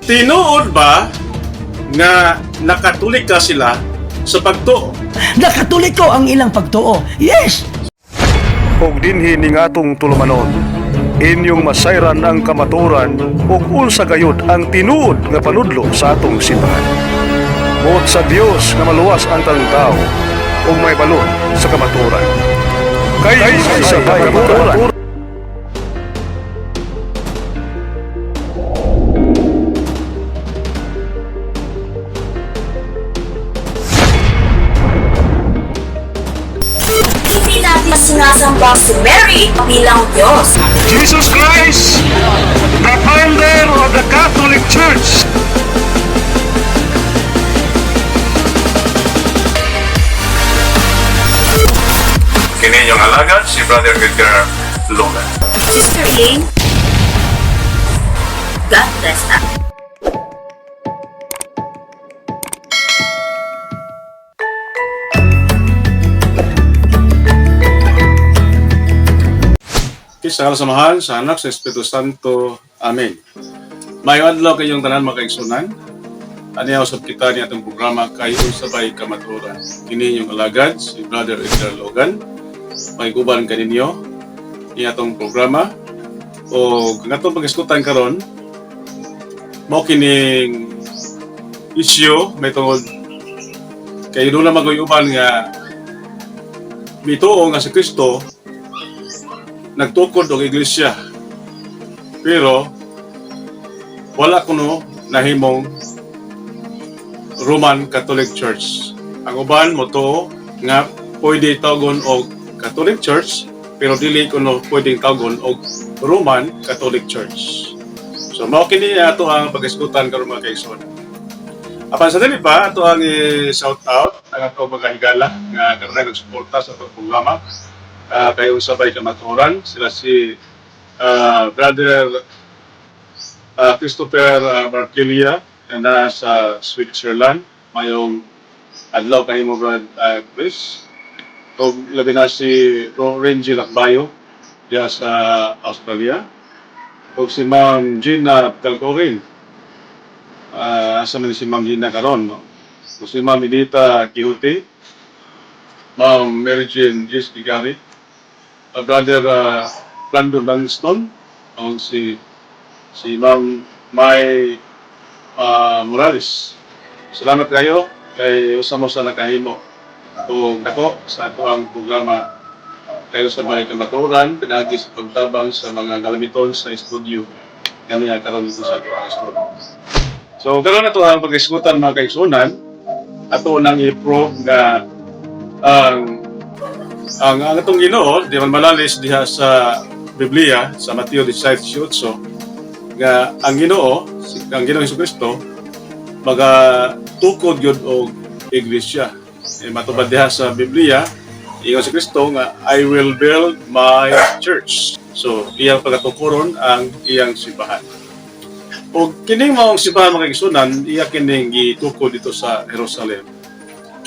Tinuod ba nga nakatulik ka sila sa pagtuo? Nakatulik ko ang ilang pagtuo. Yes! Og dinhi ning atong tulumanon, inyong masayran ang kamaturan ug unsa gayud ang tinuod nga panudlo sa atong simbahan. Buot sa Dios nga maluwas ang tanang tao ug may balon sa kamaturan. Kay sa kamaturan. Hindi natin sinasamba si Mary bilang Diyos. Jesus Christ, the founder of the Catholic Church. Kini yung alagad si Brother Edgar Logan. Sister Elaine, God bless us. Sa samahan sa anak sa Espiritu Santo. Amen. Mayo adlaw kayong tanan makaigsunan. Aniya usab kita ni atong programa kayo sabay kamaturan. Kini yung alagad si Brother Edgar Logan. May guban kaninyo ni atong programa o kung atong pag-iskutan karon mao kining issue may tungod kay doon na maguyuban nga mituo nga si Kristo nagtukod og iglesia. Pero wala kuno nahimong Roman Catholic Church. Ang uban mo to nga pwede tawgon og Catholic Church pero dili kuno pwedeng tawgon og Roman Catholic Church. So mao kini ato ang pag-iskutan karon mga kaigsoon. Apan sa dili pa ato ang shout out ang ato mga higala nga karon nagsuporta sa atong programa. Kayo sabay kamaturan sila si Brother Christopher Martilia na sa Switzerland mayong adlaw kay mo Brad Chris o labi na si Renji Lakbayo diya sa Australia o si Ma'am Gina Calcorin asa man si Ma'am Gina karon no? O si Ma'am Edita Kihuti, Ma'am Mary Jane Gis Digari, Brother Brandon Langston, o si Ma'am May Morales. Salamat kayo kay usamo sa nakahimo o dako sa ato ang programa kayo sa mga kamaturan pinagi sa pagtabang sa mga galamiton sa studio kami karon dito sa ato ang studio. So karon na to ang pag-iskutan mga kaigsunan ato nang i-prove nga ang atong Ginoo di man malalis diha sa Biblia sa Mateo 16:18 nga ang Ginoo Jesucristo magatukod gyud og iglesia. Matubad diha sa Biblia ingon si Kristo nga I will build my church. So iyang pagatukoron ang iyang simbahan. O kining maong simbahan mga kaigsunan iya kining gitukod dito sa Jerusalem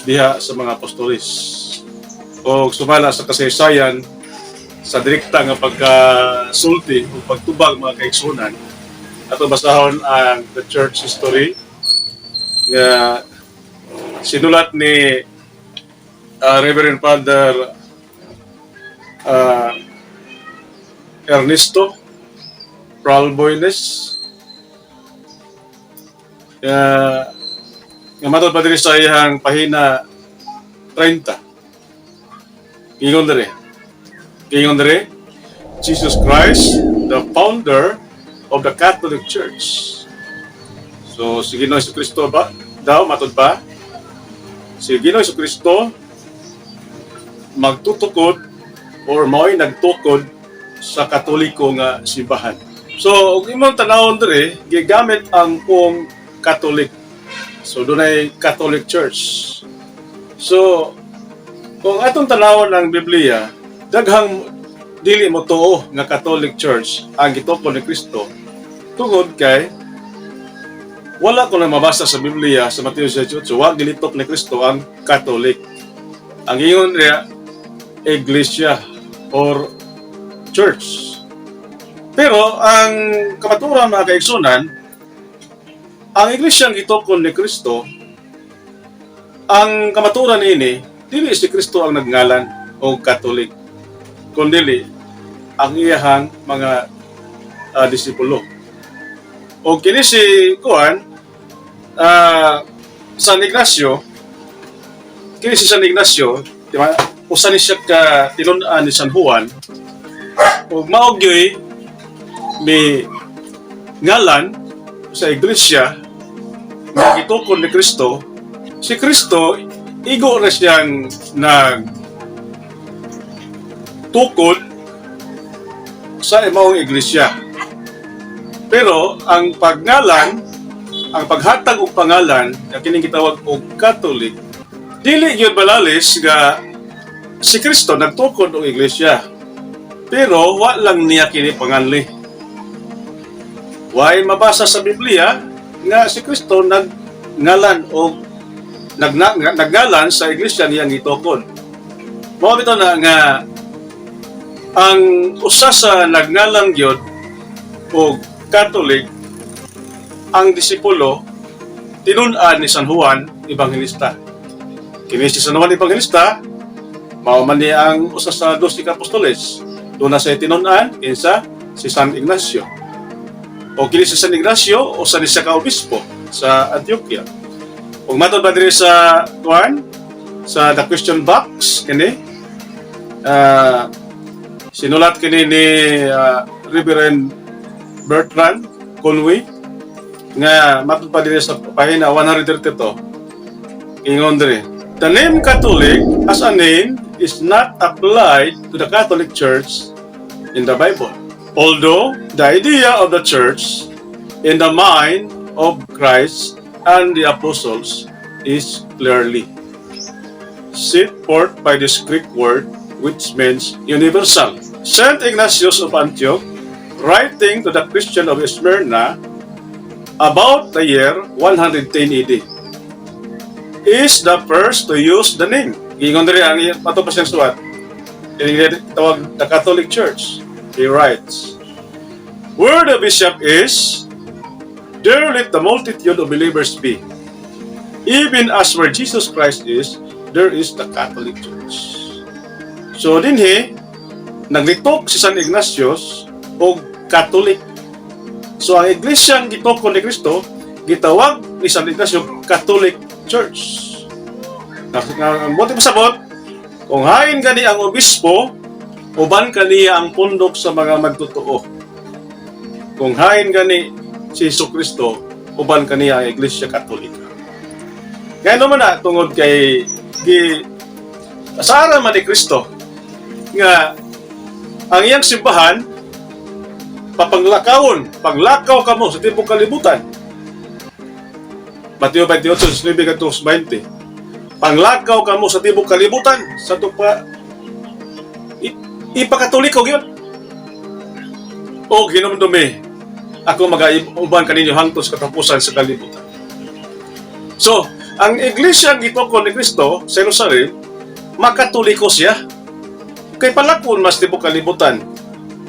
diha sa mga apostolis. O sumala sa kasaysayan sa direkta nga pagkasulti o pagtubag mga kaigsunan ato basahon ang the church history nga sinulat ni Reverend Father Ernesto Pralboines nga matod pa diri sa iyang pahina 30. Ingon dere, Jesus Christ, the founder of the Catholic Church. So, si Ginoong Jesucristo ba? Daw, matod ba? Si Ginoong Jesucristo magtutukod or mao'y nagtukod sa Katoliko nga simbahan. So, kung imong tanawon dere, gigamit ang pong Catholic. So, doon ay Catholic Church. So, kung atong tanawon ang Biblia, daghang dili mo tuo nga Catholic Church ang gitukod ni Kristo tungod kay wala ko na mabasa sa Biblia sa Mateo 18 wag gilitok ni Kristo ang Catholic. Ang ingon niya iglesia or church. Pero ang kamaturan mga kaigsunan ang iglesyang gitukon ni Kristo, ang kamaturan ini, dili si Kristo ang nagngalan o Katolik, kundi ang iyahang mga disipulo. O kini si Kuan, San Ignacio, kini si San Ignacio, di ba? Usa ni siya ka tinun-an ni San Juan, o maogyoy may ngalan sa iglesia na gitukon ni Kristo. Si Kristo, igo na siyang nagtukod sa imong iglesia. Pero ang pagngalan, ang paghatag og pangalan na kining gitawag og Catholic, dili gyud balalis nga si Kristo nagtukod og iglesia. Pero wa lang niya kini panganli. Way mabasa sa Biblia nga si Kristo nagngalan o nagnalan sa iglesia niyang gitukod. Mao bitaw na nga ang usa sa nagngalan gyud o Catholic, ang disipulo tinun-an ni San Juan Evangelista. Kini si San Juan Evangelista mao man ni ang usa sa 12 ka apostoles. Doon na sa tinun-an kinsa si San Ignacio. O kini si San Ignacio o sa isa ka obispo sa Antioquia. Kung matod ba diri sa Juan, sa The Question Box kini sinulat kini ni Reverend Bertrand Conway nga matod pa diri sa pahina 132. Ingon diri, the name Catholic as a name is not applied to the Catholic Church in the Bible. Although the idea of the church in the mind of Christ and the apostles is clearly set forth by this Greek word which means universal. Saint Ignatius of Antioch, writing to the Christian of Smyrna about the year 110 AD, is the first to use the name. Ingon diri ang ato pa siyang suwat. Ini tawag the Catholic Church. He writes, where the bishop is, there let the multitude of believers be. Even as where Jesus Christ is, there is the Catholic Church. So dinhi naglitok si San Ignatius o Catholic. So ang iglesyang gitukon ni Kristo gitawag ni San Ignacio Catholic Church. Ang buti pasabot, kung hain gani ang obispo, uban kaniya ang pundok sa mga magtotoo. Kung hain gani si Jesucristo, uban kaniya ang Iglesia Katolika. Kaya naman na, tungod kay asara man ni Kristo, nga ang iyang simbahan, paglakaw ka mo sa tipong kalibutan. Mateo 28:19-20. Panglakaw ka mo sa tibok kalibutan sa tupa ipakatoliko gyud. O hinumdumi ako mag-uban kaninyo hangtod sa katapusan sa kalibutan. So, ang iglesia gitukon ni Kristo sa Jerusalem, makatoliko siya. Kay palakon mas tibok kalibutan.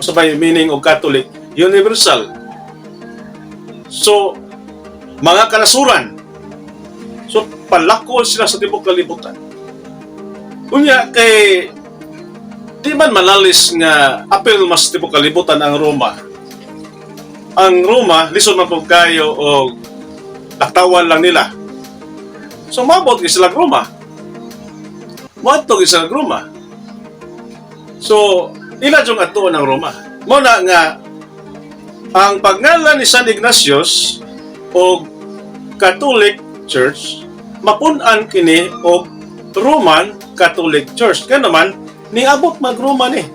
Sabay meaning og Catholic, universal. So, mga kanasuran. So, palakol sila sa tibok kalibutan. Unya, kay di man manalis nga apel mas tibok kalibutan ang Roma. Ang Roma, lisod man po kayo o laktawan lang nila. So, mabot sila Roma. Mabot sila Roma. So, ila yung atuon ng Roma. Muna nga, ang pagngalan ni San Ignatius o Catholic Church, mapun-an kini o Roman Catholic Church. Kaya naman, niabot mag-Roma ni.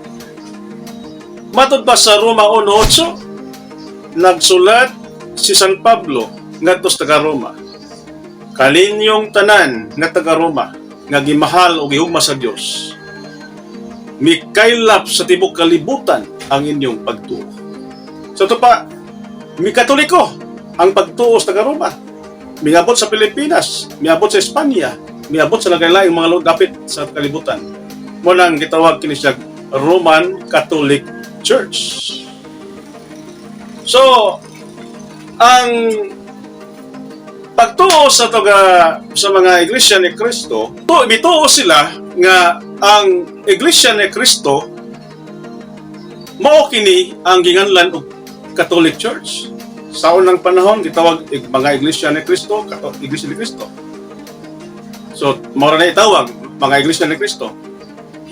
Matod pa sa Roma 1:8, nagsulat si San Pablo ngadto sa taga-Roma. Kalinyong tanan nga taga-Roma, nga gimahal o gihugma sa Dios. Mikaylap sa tibok kalibutan ang inyong pagtuo. So ito pa, mi Katoliko ang pagtuo sa taga-Roma. Miabot sa Pilipinas, miabot sa Espanya, miabot sa lain-laing mga dapit sa kalibutan. Munang gitawag kini siya Roman Catholic Church. So, ang pagtuo sa sa mga iglesia ni Kristo, bituo sila nga ang iglesia ni Kristo mao kini ang ginganlan og Catholic Church. Sa unang panahon gitawag mga iglesia ni Kristo, iglesia ni Kristo. So mao na itawag mga iglesia ni Kristo.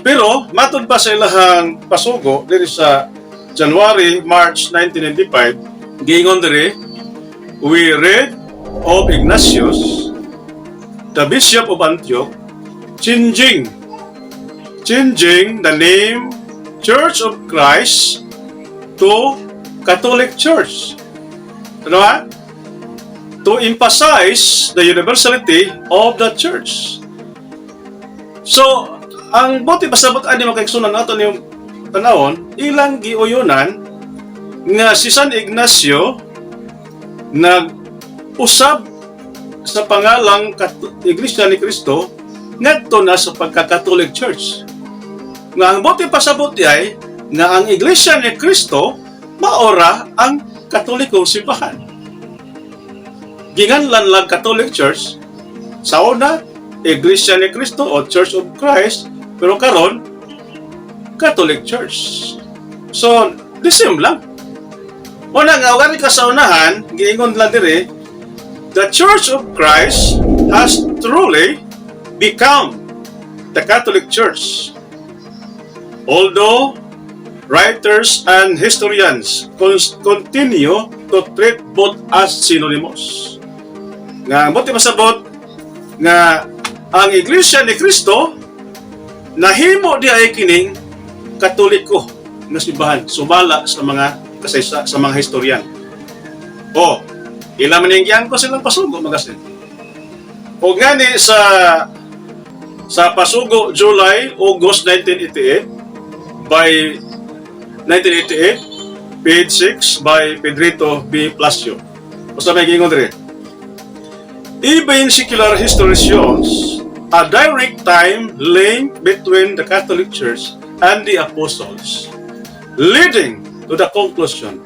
Pero matud pa sa ilahang pasugo diri sa January, March 1995, giingon diri, we read of Ignatius, the Bishop of Antioch, changing the name Church of Christ to Catholic Church. Ano ba? To emphasize the universality of the church. So, ang buti pasabot ani makaigsunan nato yung tanawon, ilang giuyonan nga si San Ignacio nag-usab sa pangalang Iglesia ni Cristo ngadto na sa pagka-Catholic Church. Nga ang buti pasabot ay nga ang Iglesia ni Cristo maora ang Katolikong simbahan. Ginganlan lang Catholic Church sa una Iglesia ni Cristo o Church of Christ, pero karon Catholic Church. So, the same lang. Una nga, wala ka sa unahan, giingon lang dire, the Church of Christ has truly become the Catholic Church. Although writers and historians continue to treat both as synonymous. Nga, buti masabot nga ang Iglesia ni Cristo nahimo di ay kining Katoliko na simbahan sumala sa mga kasaysa sa mga historian. O ila man yang ko silang pasugo magasin. O gani sa pasugo July August 1988 by 1988 page 6 by Pedrito B. Plasio. Basta may gingon dire. Even secular history shows a direct time link between the Catholic Church and the Apostles, leading to the conclusion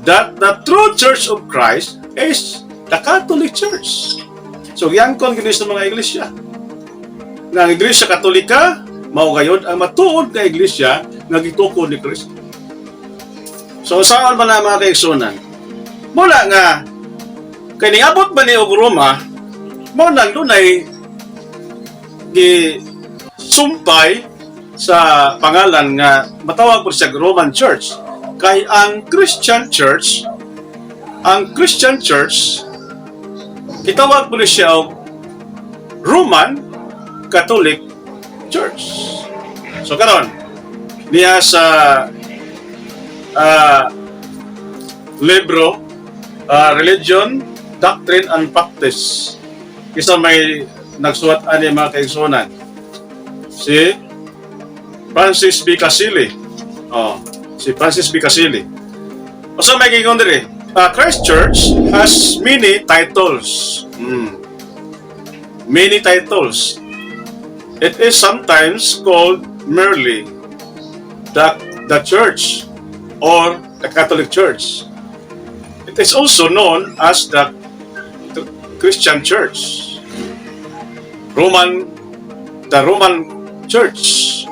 that the true Church of Christ is the Catholic Church. So, yangkon gini sa mga iglesia. Nga ang iglesia Katolika, mao gayud ang matuod nga iglesia nga gitukod ni Kristo. So, saan ba na mga kaigsunan? Mula nga, kay niabot ba ni og Roma, mo nang dunay gisumpay sa pangalan nga matawag po siya Roman Church. Kay ang Christian Church gitawag po siya og Roman Catholic Church. So karon niya sa libro Religion, Doctrine and Practice. Isa may nagsuwat ani mga kaigsunan. Si Francis B. Casilli. Si Francis B. Casilli. O sa may gingon diri, Christ Church has many titles. Many titles. It is sometimes called merely the Church or the Catholic Church. It is also known as the Christian Church, the Roman Church,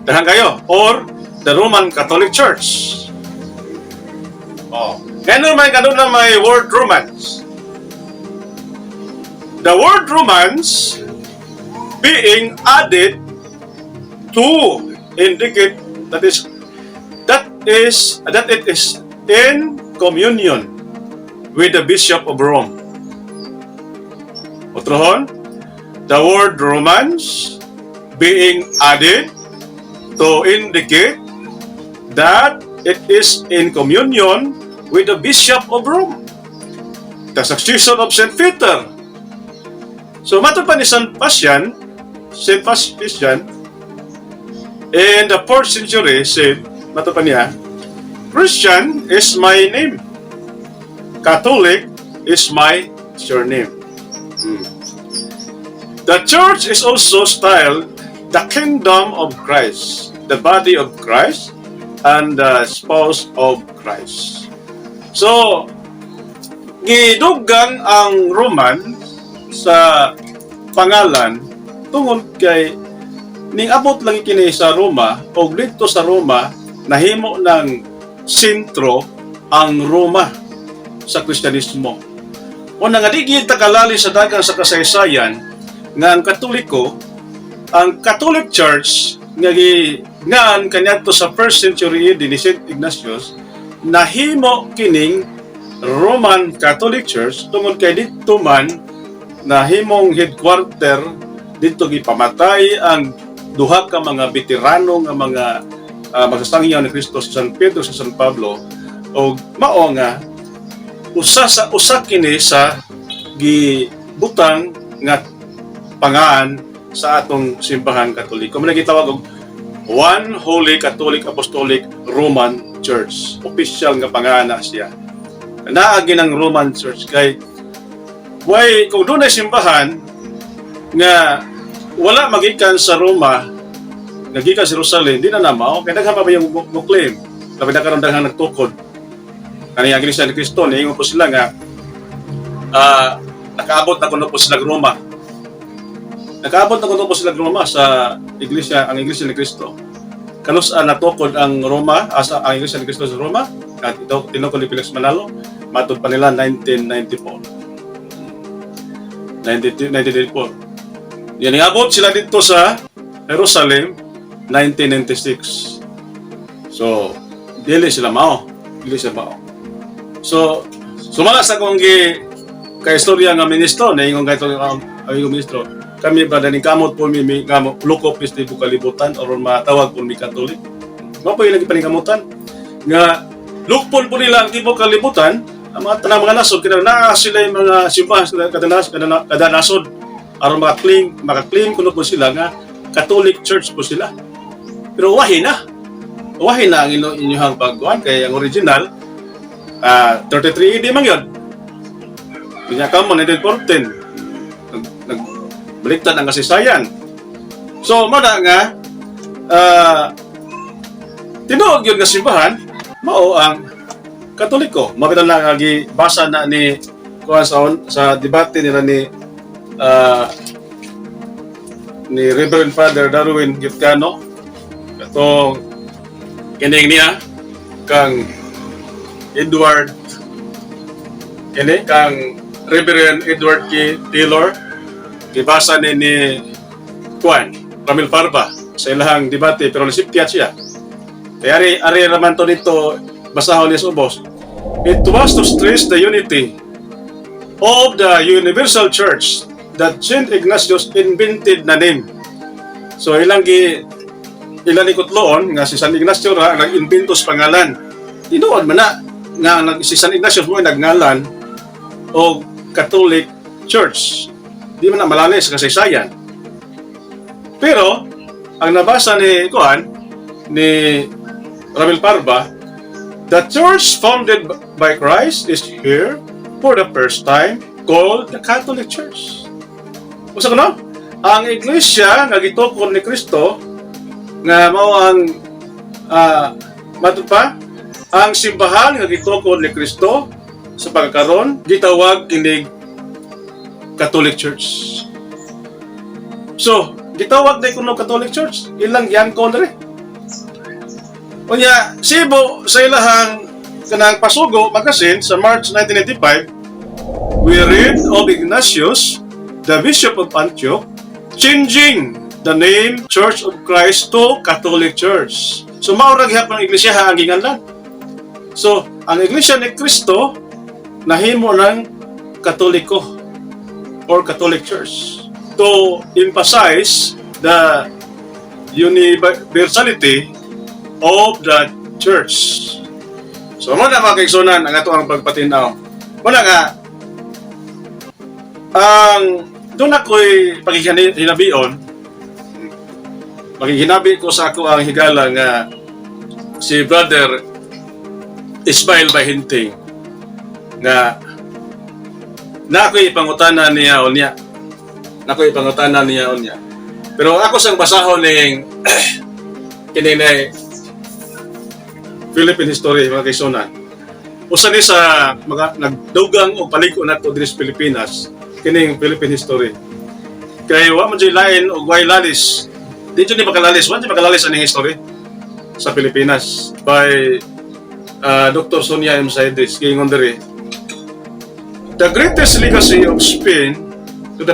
dahan kayo, or the Roman Catholic Church. Ganun na may word Romans. The word Romans being added to indicate that it is in communion with the Bishop of Rome. Otrohon, the word Romans being added to indicate that it is in communion with the Bishop of Rome, the successor of St. Peter. So, matod pa ni St. Pacian, in the 4th century, said, matod pa niya, Christian is my name. Catholic is my surname. The church is also styled the kingdom of Christ, the body of Christ, and the spouse of Christ. So, gidugang ang Roman sa pangalan tungod kay ning abot lang kini sa Roma o dito sa Roma nahimo ng sentro ang Roma sa Kristyanismo. O nga di gyud takalali sa dagang sa kasaysayan nga ang Katoliko, ang Catholic Church nga ngan kaniadto sa 1st century ni St. Ignatius nahimo kining Roman Catholic Church tungod kay dito man nahimong headquarter dito gipamatay ang duha ka mga veterano nga mga magsasangyaw ni Kristo sa San Pedro sa San Pablo o mao nga usa kini sa gibutang nga pangaan sa atong simbahan Katoliko. Muna gitawag og One Holy Catholic Apostolic Roman Church. Official nga pangaan na siya. Naagi ng Roman Church kay kung doon ay simbahan nga wala magikan sa Roma nagikan sa Jerusalem, di na namaw kaya daghan pa ba yung claim kapag nagkaroon daghan nagtukod kaniyang Iglesia ni Cristo niingon po sila nga nakaabot na kuno po sila Roma sa Iglesia, ang Iglesia ni Cristo kalos natukod ang Roma ang Iglesia ni Cristo sa Roma at ito tinukod ni Felix Manalo matod pa nila 1994 yan iabot sila dito sa Jerusalem 1996 so dili sila mao so sumala sa kong kaistorya nga ministro naingon kay ang ministro kami ba daning kamot po mi kamot lukop is tipo kalibutan aron matawag po mi Katolik mao po yung nagpaningkamutan nga lukpon po nila ang tipo kalibutan ang mga tanang mga nasod kaya naa sila yung mga simbahan kada nasod aron maka-claim kuno po sila nga Catholic Church po sila. Pero wahi na ang inyong pagkuhan kay ang original 33 AD man yun. Pinya ka mo 1914 nagbaliktad ang kasaysayan. So mada nga tinuod yun nga simbahan mao ang Katoliko. Mabitan lang basa na ni kuan sa debate nila ni Reverend Father Darwin Gitcano katong kining niya kang Edward kang Reverend Edward K. Taylor gibasa ni Juan Ramil Parva sa ilahang debate pero nasipyat siya kaya ari raman to dito basahon ni Subos. It was to stress the unity of the universal church that St. Ignatius invented na name. So ilang ikutloon nga si San Ignacio ra nag-inventos pangalan. Tinuod man na nga si San Ignatius mo nagngalan o Catholic Church. Di man na malalis sa kasaysayan. Pero ang nabasa ni Ramil Parva, the church founded by Christ is here for the first time called the Catholic Church. Usa kuno, ang iglesia nga gitukod ni Kristo nga mao ang ang simbahan nga gitukod ni Kristo sa pagkaron gitawag inig Catholic Church. So, gitawag na kuno Catholic Church, ilang yan ko na rin. Unya, Cebu sa ilahang kanang pasugo magasin sa March 1995, we read of Ignatius, the Bishop of Antioch, changing the name Church of Christ to Catholic Church. So maurag hapon ang iglesia ang ginganlan. So ang iglesia ni Kristo nahimo ng Katoliko or Catholic Church to emphasize the universality of the church. So mo na mga kaigsunan ang ato ang pagpatinaw. Muna nga ang doon ako'y paghihinabi ko sa ako ang higala nga si Brother Ismael Bahinting nga na ako'y pangutanan niya unya. Pero ako sang basahon ning kininay Philippine history mga kaigsunan. usa ni sa mga nagdugang o paliko nato diri sa Pilipinas kining Philippine history. Kay wa man jud lain og way lalis. Di jud ni makalalis, wa jud makalalis aning history sa Pilipinas by Dr. Sonia M. Saides gingon diri. The greatest legacy of Spain to the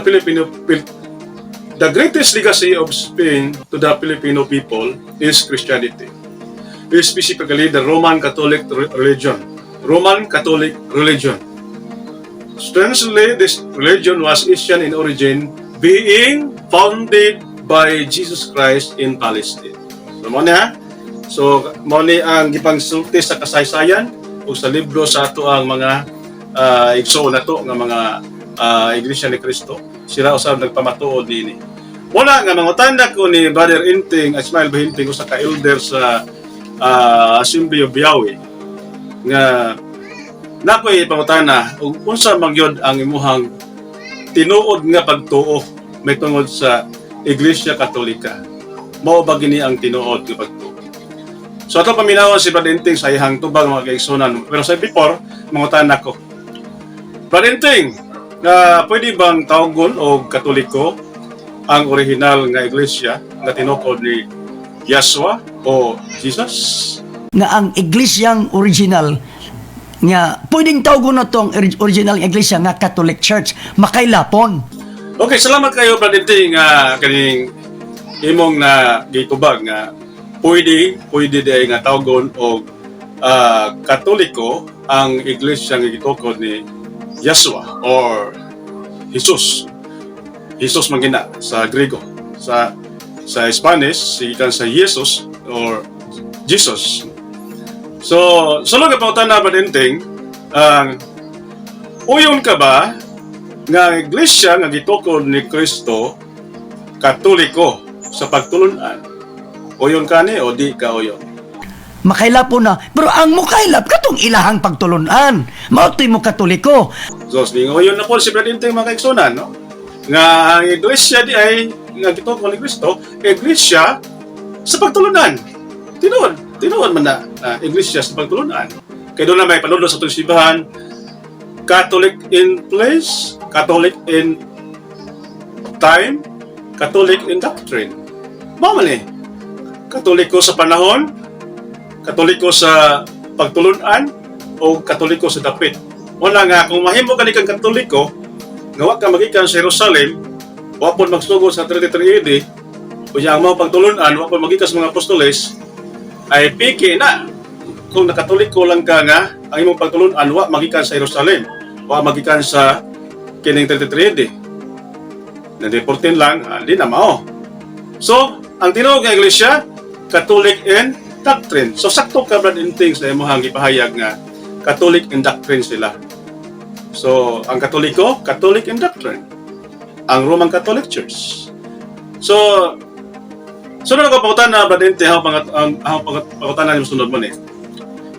Filipino people is Christianity. Specifically the Roman Catholic religion. Strangely, this religion was Asian in origin, being founded by Jesus Christ in Palestine. So, mo niya. So, mo ni ang gipangsulti sa kasaysayan o sa libro sa ato ang mga igsoon na to, nga mga Iglesia ni Cristo. Sila usab nagpamatuod nini. Wala nga mangutanda ko ni Brother Inting, Ismail Bahinting, usa ka elder sa Assembly of Yahweh, nga nakoy pangutana ug unsa man gyud ang imuhang tinuod nga pagtuo may tungod sa Iglesia Katolika. Mao ba gini ang tinuod nga pagtuo? So ato paminawan si Brother Inting sa ihang tubag mga kaigsunan. Pero sa before, mangutana ko. Brother Inting, pwede bang tawgon o Katoliko ang original nga iglesia nga tinukod ni Yeshua o Jesus? Nga ang iglesyang original nga pwedeng tawgon na tong original nga iglesia nga Catholic Church makailapon. Okay, salamat kayo Brother Ting kaning imong na gitubag nga pwede day nga tawgon og Katoliko ang iglesia nga gitukod ni Yeshua or Jesus. Jesus man gina sa Grego. Sa Spanish, sigikan sa Jesus or Jesus. So, sulod nga pautan na ba dinting, uyon ka ba nga iglesia nga gitukod ni Kristo Katoliko sa pagtulunan? Uyon ka ni o di ka uyon? Makailapon na. Pero ang mukailap katong ilahang pagtulunan. Mautoy mo Katoliko. So, uyon na po si Brother Inting mga kaigsunan, no? Nga ang iglesia di ay nga gitukod ni Kristo, iglesia sa pagtulunan. Tinuod man na iglesia sa pagtulunan. Kaya doon na may panudlo sa itong simbahan, Catholic in place, Catholic in time, Catholic in doctrine. Mama ni, Katoliko sa panahon, Katoliko sa pagtulunan, o Katoliko sa dapit. Wala nga, kung mahimo ka ni kang Katoliko, nga ka magikan sa Jerusalem, wapon magsugod sa 33 AD, o yung mga pagtulunan, wapon magikan sa mga apostoles, ay piki na. Kung nakatoliko lang ka nga, ang imong pagtulunan, wa magikan sa Jerusalem, wa magikan sa kining 33 AD. Nadiportin lang, di na mao. So, ang tinuod nga iglesia, Catholic in doctrine. So, sakto ka Brother Inting sa imong gipahayag nga Catholic in doctrine sila. So, ang Katoliko, Catholic in doctrine. Ang Roman Catholic Church. So, sunod ako pangutan na, Brother Inting, ang pangutan na yung sunod mo ni.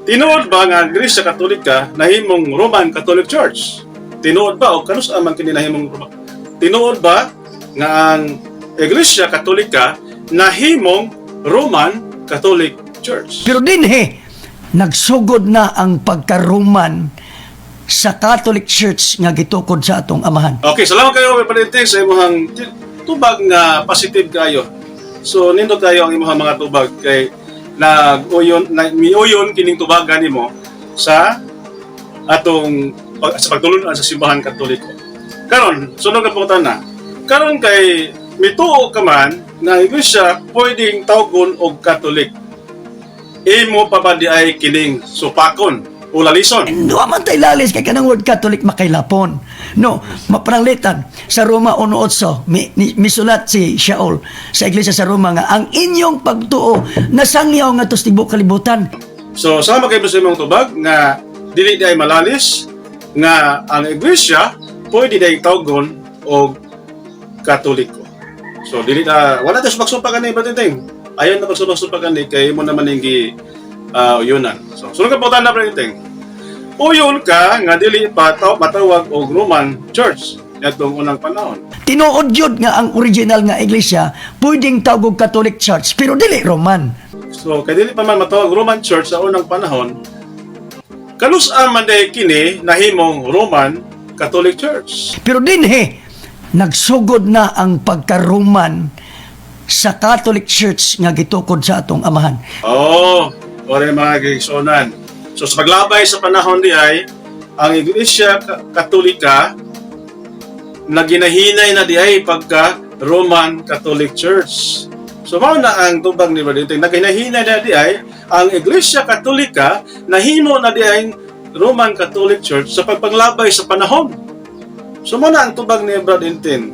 Tinuod ba nga Iglesia Katolika nahimong Roman Catholic Church? Tinuod ba o kanus man kini nahimong Roman? Tinuod ba nga ang Iglesia Katolika nahimong Roman Catholic Church? Pero dinhi, nagsugod na ang pagka-Roman sa Catholic Church nga gitukod sa atong amahan. Okay, salamat kayo Brother Inting sa imong tubag nga positive kayo. So nindot kayo ang imong mga tubag kay miuyon kining tubagan nimo sa atong sa pagtulunan sa simbahan Katoliko. Karon, sunod ka punta na. Karon kay mituo ka man na iglesia pwedeng tawgon og Katolik. Imo pa ba di ay kining supakon o lalison? Duwa man tay lalis kay kanang word Catholic makailapon. No, mapranglitan sa Roma 1:8 misulat si Shaul sa iglesia sa Roma nga ang inyong pagtuo nasangyaw nga tos tibuok kalibutan. So sama kayo sa imong tubag nga dili di ay malalis nga ang iglesia pwede di tawgon og Katoliko. So dili na wala ta supak-supak ani Brother Inting. Ayon na pagsupak-supak ani kay mo naman ning uyunan. So sunod ka pautan na Brother Inting. Uyon ka nga dili pa matawag og Roman Church atong unang panahon. Tinuod yun nga ang original nga iglesia pwedeng tawag og Catholic Church pero dili Roman. So kay dili pa man matawag Roman Church sa unang panahon, Kalus-an man dahil kini nahimong Roman Catholic Church. Pero dinhi, nagsugod na ang pagkaruman sa Catholic Church nga gitukod sa atong amahan. Oo, ore mga kaisonan. So sa paglabay sa panahon di ay, ang Iglesia Katolika na ginahinay na di ay pagka Roman Catholic Church. So mao na ang tubag ni Brother Inting, na ginahinay na di ay ang Iglesia Katolika nahimo na di ay Roman Catholic Church sa pagpaglabay sa panahon. So mao na ang tubag ni Brother Inting.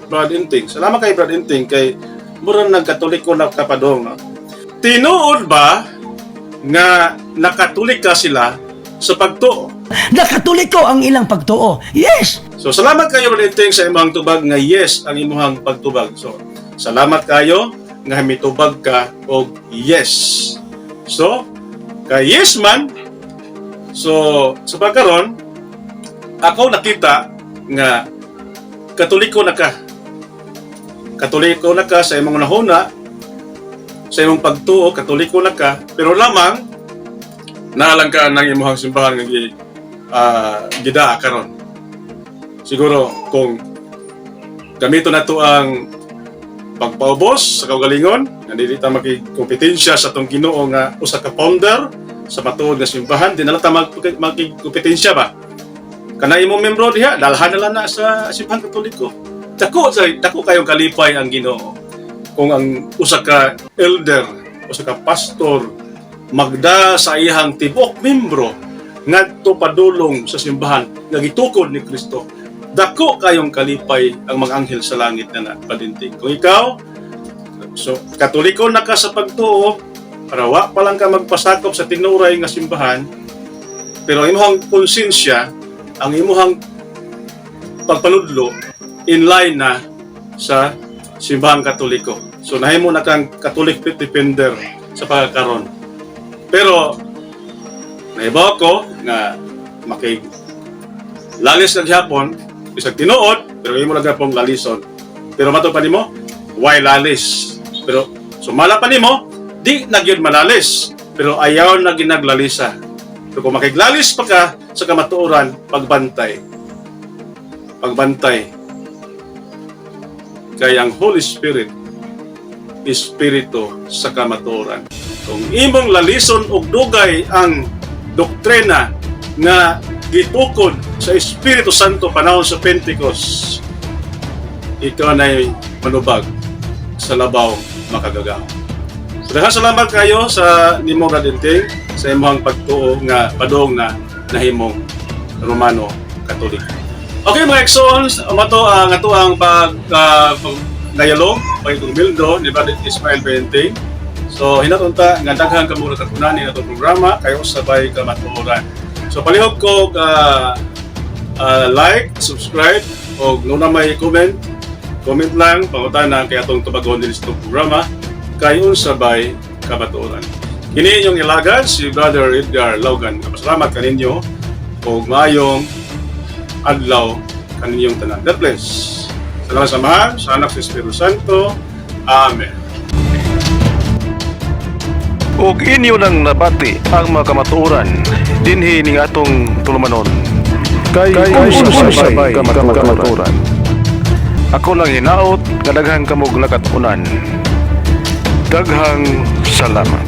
Brother Inting, salamat kay Brother Inting kay murang nagkatoliko na kapadong. No? Tinuod ba nga nakatolika sila sa pagtuo? Nakatoliko ang ilang pagtuo. Yes! So salamat kayo Brother Inting sa imong tubag nga yes ang imong pagtubag. So salamat kayo nga mitubag ka og yes. So kay yes man. So sa pagkaron ako nakita nga katoliko na ka. Katoliko na ka sa imong nahuna, sa imong pagtuo, katoliko na ka, pero lamang naalang ka ng imong simbahan nga gidaa karon. Siguro kung gamito na to ang pagpaubos sa kaugalingon, nga dili ta makikompetensya sa tong Ginoo nga usa ka founder sa matuod nga simbahan, di na lang ta makikompetensya ba? Kana imong membro diha, dalhan na lang na sa simbahan katoliko. Dako kayong kalipay ang Ginoo kung ang usa ka elder, usa ka pastor magda sa iyang tibok membro ngadto padulong sa simbahan nga gitukod ni Kristo. Dako kayong kalipay ang mga anghel sa langit na napadinting. Kung ikaw, so katoliko na ka sa pagtuo, para wa pa lang ka magpasakop sa tinuray nga simbahan, pero imong konsensya, ang imong pagpanudlo in line na sa simbahang katoliko. So nahimo na kang Catholic defender sa pagkakaroon. Pero naibaw ko nga lalis ng Japon, isang tinuod, pero imo lang pong lalison. Pero mato pa nimo, why lalis? Pero sumala pa nimo, di nagyud malalis, pero ayaw na ginaglalisa. Pero kung makiglalis pa ka sa kamatuoran, pagbantay. Kaya ang Holy Spirit, Espiritu sa kamatuoran. Kung imong lalison og dugay ang doktrina nga gitukod sa Espiritu Santo panahon sa Pentecost, ikaw na'y manubag sa labaw makagagaw. So, salamat kayo sa nimo Brother Inting sa imong pagtuo nga padong na nahimong Romano Katoliko. Okay mga Exons, mato ang ato ang pag-dialog, pag-tumildo ni Brother Ismael Benting. So hinatunta nga daghan ka muna katunan ni atong programa kayo sabay kamatuoran. So palihog ko like, subscribe o nuna may comment lang pangutana kay atong tubagon din sa programa kayo sabay kamatuoran. Kini inyong ilagad si Brother Edgar Logan. Salamat kaninyo o mayong adlaw kaninyong tanan. God bless. Salamat samahan sa anak sa Espiritu Santo. Amen. Ug inyo nang nabati ang mga kamatuoran dinhi ning atong tulumanon. Kay sabay kamatuoran. Ako lang hinaot nga daghang kamog nakatunan. Daghang salamat.